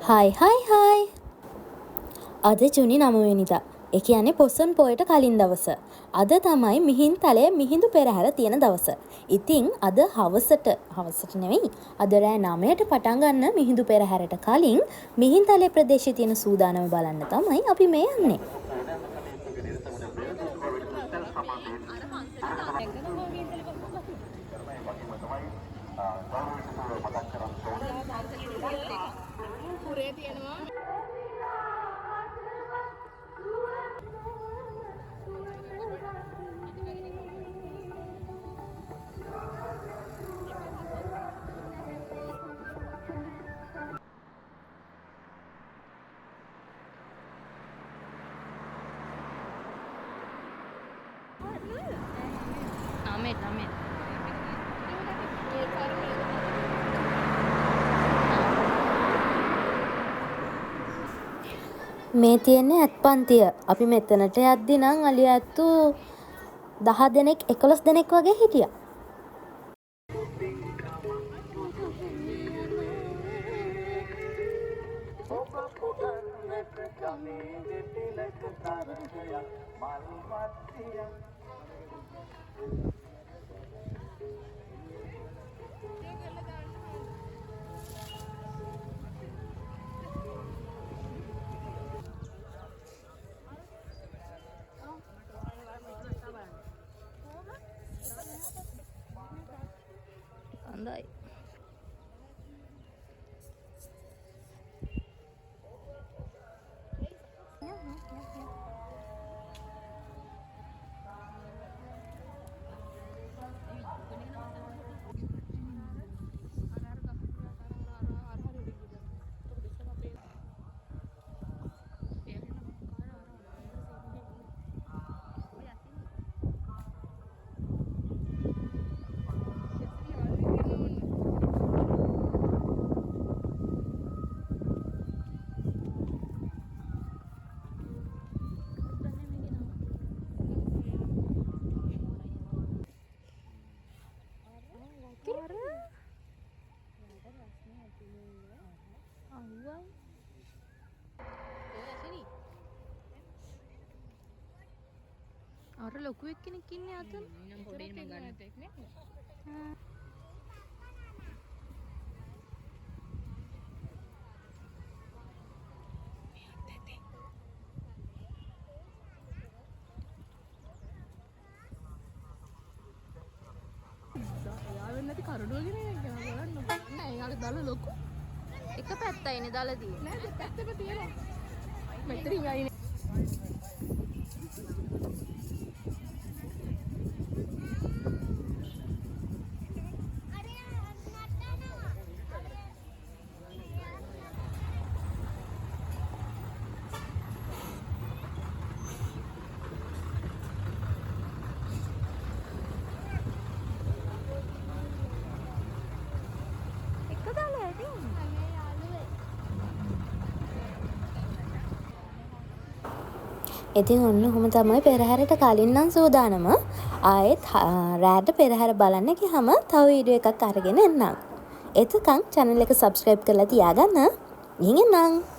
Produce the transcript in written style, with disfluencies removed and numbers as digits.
Hi hi hi. අද ජුනි 9 වෙනිදා. ඒ කියන්නේ පොසොන් පොයට කලින් දවස. අද තමයි මිහින්තලයේ මිහිඳු පෙරහැර තියෙන දවස. ඉතින් අද හවසට නෙවෙයි. අද රෑ 9ට පටන් ගන්න මිහිඳු පෙරහැරට කලින් මිහින්තලයේ ප්‍රදේශයේ තියෙන සූදානම බලන්න තමයි අපි මේ යන්නේ. මේ තියෙන්නේ ඇත්පන්තිය. අපි මෙතනට යද්දි නම් අලි ඇත්තු 10 දෙනෙක් 11 දෙනෙක් වගේ හිටියා. හොඳයි. අර ලොකු එක්කෙනෙක් ඉන්නේ අතන. නම් පොඩේම ගන්න. යාළුවෙන් නැති කරඩුවගෙන යනවා බලන්න. නෑ යාළුවා දාලා ලොකු. එක පැත්තයිනේ දාලා තියෙන්නේ. නෑ දෙපැත්තම තියෙනවා. මෙතනින් ආයේ ඉතින් ඔන්න ඔහොම තමයි පෙරහැරට කලින් නම් සූදානම. ආයෙත් රෑට පෙරහැර බලන්න ගියාම තව වීඩියෝ එකක් අරගෙන එන්නම්. එතකන් channel එක subscribe කරලා තියාගන්න. ගිහින් එන්නම්.